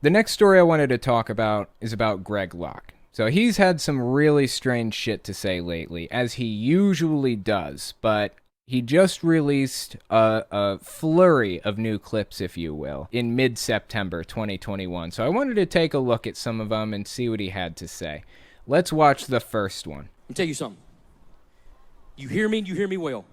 The next story I wanted to talk about is about Greg Locke. So he's had some really strange shit to say lately, as he usually does, but he just released a flurry of new clips, if you will, in mid-September 2021. So I wanted to take a look at some of them and see what he had to say. Let's watch the first one. Let me tell you something. You hear me, and you hear me well.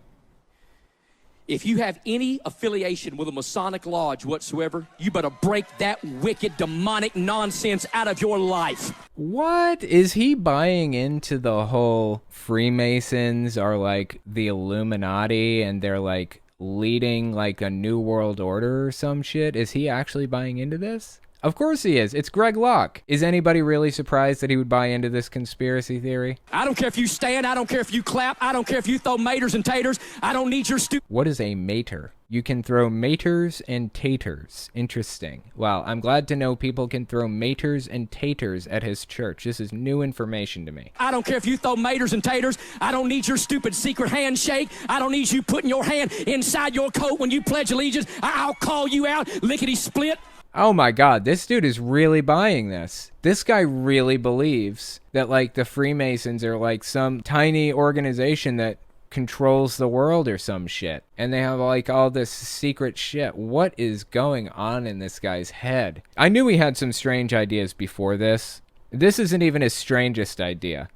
If you have any affiliation with a Masonic lodge whatsoever, you better break that wicked, demonic nonsense out of your life. What? Is he buying into the whole Freemasons are like the Illuminati and they're like leading like a new world order or some shit? Is he actually buying into this? Of course he is. It's Greg Locke. Is anybody really surprised that he would buy into this conspiracy theory? I don't care if you stand. I don't care if you clap. I don't care if you throw maters and taters. I don't need your stupid... What is a mater? You can throw maters and taters. Interesting. Well, I'm glad to know people can throw maters and taters at his church. This is new information to me. I don't care if you throw maters and taters. I don't need your stupid secret handshake. I don't need you putting your hand inside your coat when you pledge allegiance. I'll call you out, lickety-split. Oh my god, this dude is really buying this. This guy really believes that, like, the Freemasons are like some tiny organization that controls the world or some shit. And they have, like, all this secret shit. What is going on in this guy's head? I knew he had some strange ideas before this. This isn't even his strangest idea.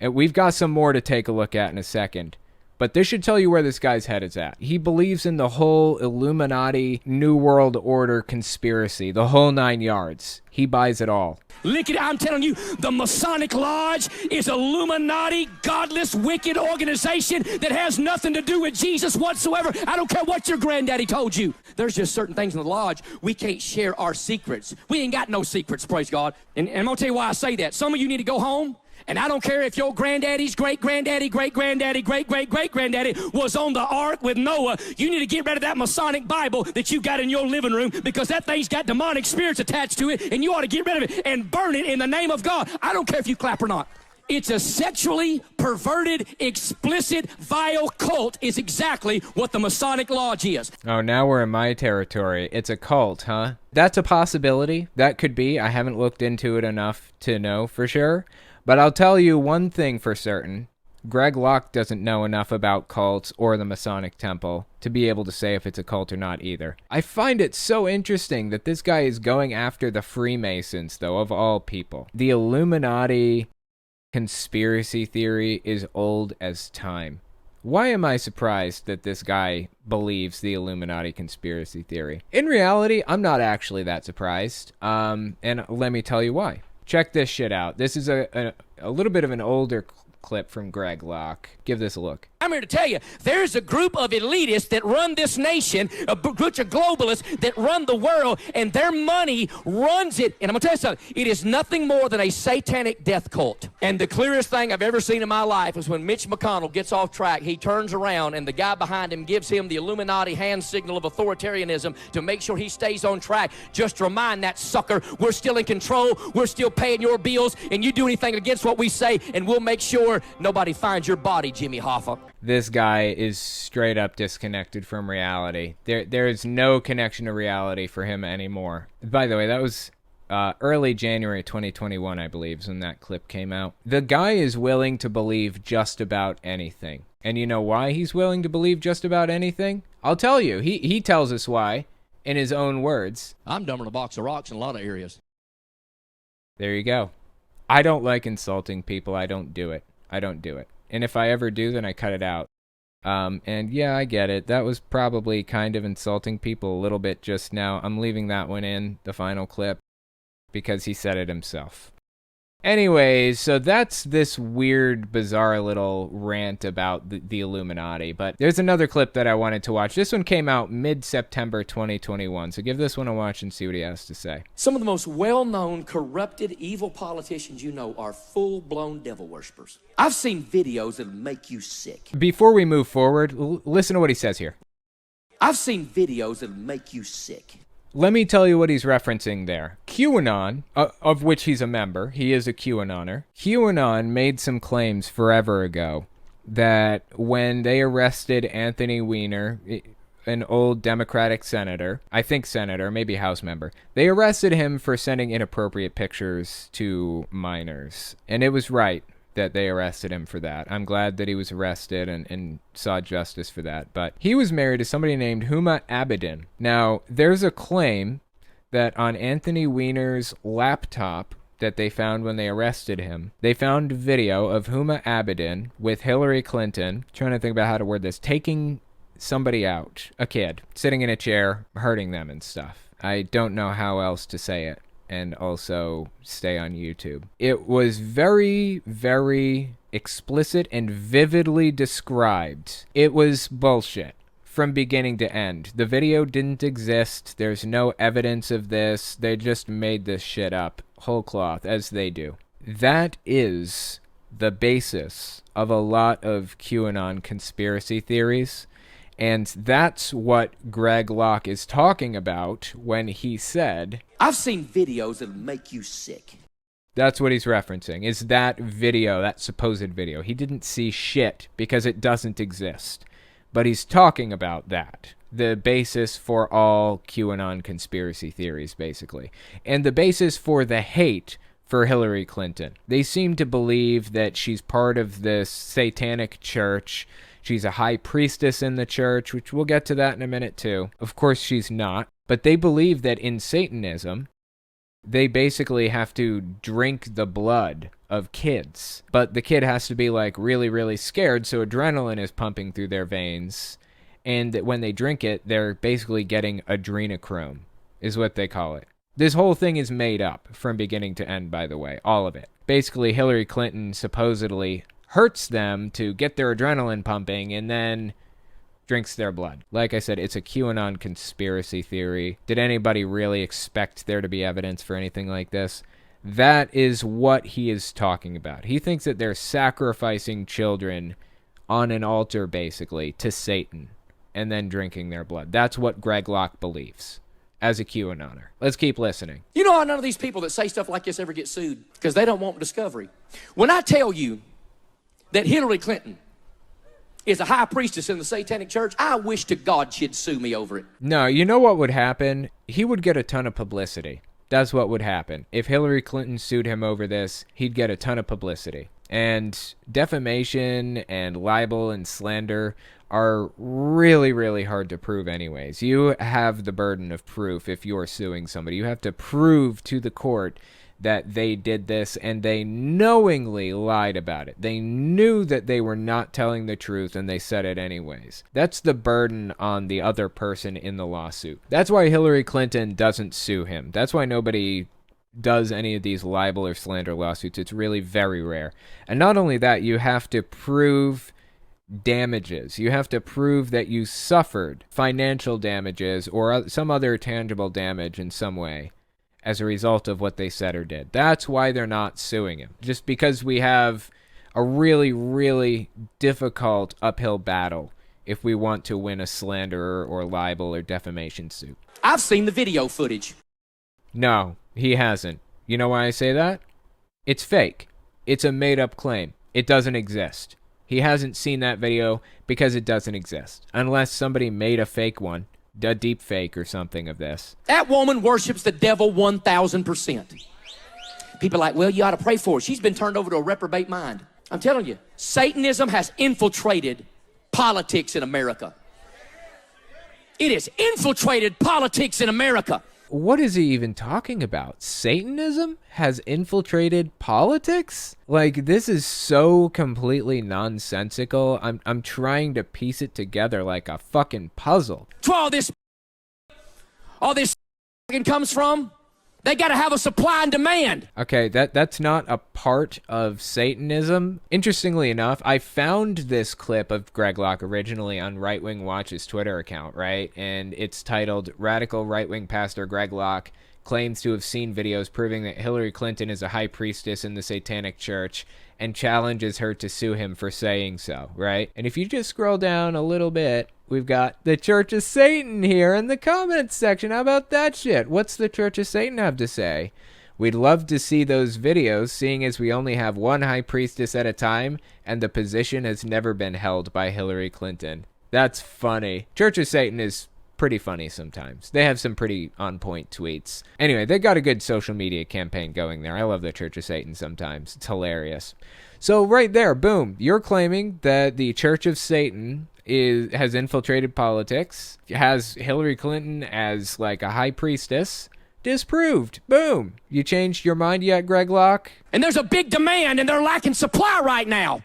And we've got some more to take a look at in a second. But this should tell you where this guy's head is at. He believes in the whole Illuminati New World Order conspiracy, the whole 9 yards. He buys it all. Lickety, I'm telling you, the Masonic Lodge is Illuminati, godless, wicked organization that has nothing to do with Jesus whatsoever. I don't care what your granddaddy told you. There's just certain things in the lodge we can't share our secrets. We ain't got no secrets, praise God. And I'm going to tell you why I say that. Some of you need to go home. And I don't care if your granddaddy's great-granddaddy, great-granddaddy, great-great-great-granddaddy was on the ark with Noah. You need to get rid of that Masonic Bible that you got in your living room because that thing's got demonic spirits attached to it, and you ought to get rid of it and burn it in the name of God. I don't care if you clap or not. It's a sexually perverted, explicit, vile cult is exactly what the Masonic Lodge is. Oh, now we're in my territory. It's a cult, huh? That's a possibility. That could be. I haven't looked into it enough to know for sure. But I'll tell you one thing for certain. Greg Locke doesn't know enough about cults or the Masonic Temple to be able to say if it's a cult or not either. I find it so interesting that this guy is going after the Freemasons, though, of all people. The Illuminati conspiracy theory is old as time. Why am I surprised that this guy believes the Illuminati conspiracy theory? In reality, I'm not actually that surprised. And let me tell you why. Check this shit out. This is a little bit of an older clip from Greg Locke. Give this a look. I'm here to tell you, there's a group of elitists that run this nation, a bunch of globalists that run the world, and their money runs it. And I'm going to tell you something. It is nothing more than a satanic death cult. And the clearest thing I've ever seen in my life is when Mitch McConnell gets off track, he turns around, and the guy behind him gives him the Illuminati hand signal of authoritarianism to make sure he stays on track. Just remind that sucker, we're still in control, we're still paying your bills, and you do anything against what we say, and we'll make sure nobody finds your body, Jimmy Hoffa. This guy is straight up disconnected from reality. There is no connection to reality for him anymore. By the way, that was early January 2021, I believe, is when that clip came out. The guy is willing to believe just about anything. And you know why he's willing to believe just about anything? I'll tell you. He tells us why in his own words. I'm dumber than a box of rocks in a lot of areas. There you go. I don't like insulting people. I don't do it. And if I ever do, then I cut it out. And yeah, I get it. That was probably kind of insulting people a little bit just now. I'm leaving that one in, the final clip, because he said it himself. Anyways, so that's this weird, bizarre little rant about the Illuminati. But there's another clip that I wanted to watch. This one came out mid-September 2021. So give this one a watch and see what he has to say. Some of the most well-known, corrupted, evil politicians you know are full-blown devil worshippers. I've seen videos that'll make you sick. Before we move forward, listen to what he says here. I've seen videos that'll make you sick. Let me tell you what he's referencing there. QAnon, of which he's a member, he is a QAnoner. QAnon made some claims forever ago that when they arrested Anthony Weiner, an old Democratic senator, I think senator, maybe House member. They arrested him for sending inappropriate pictures to minors. And it was right that they arrested him for that. I'm glad that he was arrested and saw justice for that. But he was married to somebody named Huma Abedin. Now, there's a claim that on Anthony Weiner's laptop that they found when they arrested him, they found video of Huma Abedin with Hillary Clinton, trying to think about how to word this, taking somebody out, a kid, sitting in a chair, hurting them and stuff. I don't know how else to say it, and also stay on YouTube. It was very, very explicit and vividly described. It was bullshit from beginning to end. The video didn't exist. There's no evidence of this. They just made this shit up whole cloth, as they do. That is the basis of a lot of QAnon conspiracy theories. And that's what Greg Locke is talking about when he said, I've seen videos that'll make you sick. That's what he's referencing, is that video, that supposed video. He didn't see shit because it doesn't exist. But he's talking about that, the basis for all QAnon conspiracy theories, basically. And the basis for the hate for Hillary Clinton. They seem to believe that she's part of this satanic church. She's a high priestess in the church, which we'll get to that in a minute too. Of course she's not. But they believe that in Satanism, they basically have to drink the blood of kids. But the kid has to be like really, really scared, so adrenaline is pumping through their veins. And that when they drink it, they're basically getting adrenochrome, is what they call it. This whole thing is made up from beginning to end, by the way, all of it. Basically, Hillary Clinton supposedly hurts them to get their adrenaline pumping and then drinks their blood. Like I said, it's a QAnon conspiracy theory. Did anybody really expect there to be evidence for anything like this? That is what he is talking about. He thinks that they're sacrificing children on an altar, basically, to Satan, and then drinking their blood. That's what Greg Locke believes as a QAnoner. Let's keep listening. You know how none of these people that say stuff like this ever get sued? Because they don't want discovery. When I tell you that Hillary Clinton is a high priestess in the satanic church, I wish to God she'd sue me over it. No, you know what would happen? He would get a ton of publicity. That's what would happen. If Hillary Clinton sued him over this, he'd get a ton of publicity. And defamation and libel and slander are really, really hard to prove anyways. You have the burden of proof if you're suing somebody. You have to prove to the court that they did this and they knowingly lied about it. They knew that they were not telling the truth and they said it anyways. That's the burden on the other person in the lawsuit. That's why Hillary Clinton doesn't sue him. That's why nobody does any of these libel or slander lawsuits. It's really very rare. And not only that, you have to prove damages. You have to prove that you suffered financial damages or some other tangible damage in some way as a result of what they said or did. That's why they're not suing him. Just because we have a really, really difficult uphill battle if we want to win a slander or libel or defamation suit. I've seen the video footage. No, he hasn't. You know why I say that? It's fake. It's a made-up claim. It doesn't exist. He hasn't seen that video because it doesn't exist. Unless somebody made a fake one. A deep fake or something of this. That woman worships the devil 1,000%. People are like, well, you ought to pray for her. She's been turned over to a reprobate mind. I'm telling you, Satanism has infiltrated politics in America. It has infiltrated politics in America. What is he even talking about? Satanism has infiltrated politics? Like, this is so completely nonsensical. I'm trying to piece it together like a fucking puzzle. That's where all this comes from. They got to have a supply and demand. Okay, that's not a part of Satanism. Interestingly enough, I found this clip of Greg Locke originally on Right Wing Watch's Twitter account, right? And it's titled, Radical Right-Wing Pastor Greg Locke claims to have seen videos proving that Hillary Clinton is a high priestess in the Satanic Church and challenges her to sue him for saying so, right? And if you just scroll down a little bit, we've got the Church of Satan here in the comments section. How about that shit? What's the Church of Satan have to say? We'd love to see those videos, seeing as we only have one high priestess at a time, and the position has never been held by Hillary Clinton. That's funny. Church of Satan is pretty funny sometimes. They have some pretty on-point tweets. Anyway, they got a good social media campaign going there. I love the Church of Satan sometimes. It's hilarious. So right there, boom, you're claiming that the Church of Satan has infiltrated politics, has Hillary Clinton as like a high priestess. Disproved. Boom. You changed your mind yet, Greg Locke? And there's a big demand, and they're lacking supply right now.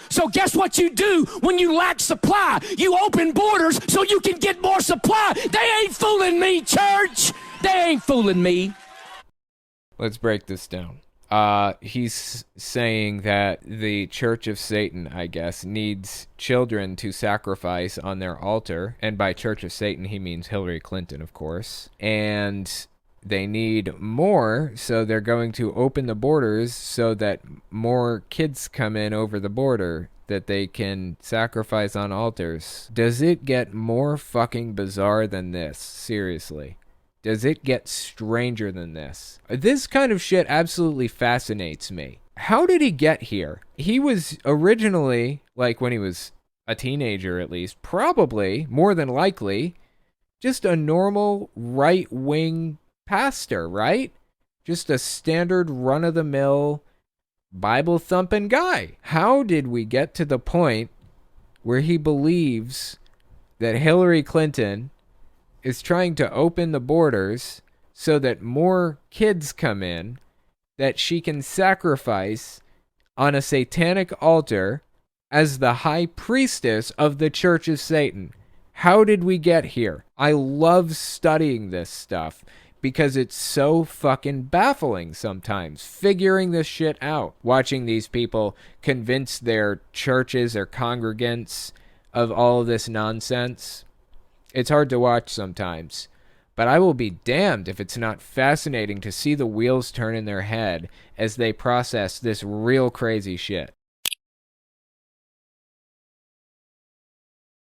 So guess what you do when you lack supply? You open borders so you can get more supply. They ain't fooling me, church. They ain't fooling me. Let's break this down. He's saying that the Church of Satan, I guess, needs children to sacrifice on their altar. And by Church of Satan, he means Hillary Clinton, of course. And they need more, so they're going to open the borders so that more kids come in over the border that they can sacrifice on altars. Does it get more fucking bizarre than this? Seriously. Does it get stranger than this? This kind of shit absolutely fascinates me. How did he get here? He was originally, like when he was a teenager at least, probably, more than likely, just a normal right-wing pastor, right? Just a standard run-of-the-mill Bible-thumping guy. How did we get to the point where he believes that Hillary Clinton is trying to open the borders so that more kids come in that she can sacrifice on a satanic altar as the high priestess of the Church of Satan? How did we get here? I love studying this stuff because it's so fucking baffling sometimes, figuring this shit out, watching these people convince their churches or congregants of all of this nonsense. It's hard to watch sometimes, but I will be damned if it's not fascinating to see the wheels turn in their head as they process this real crazy shit.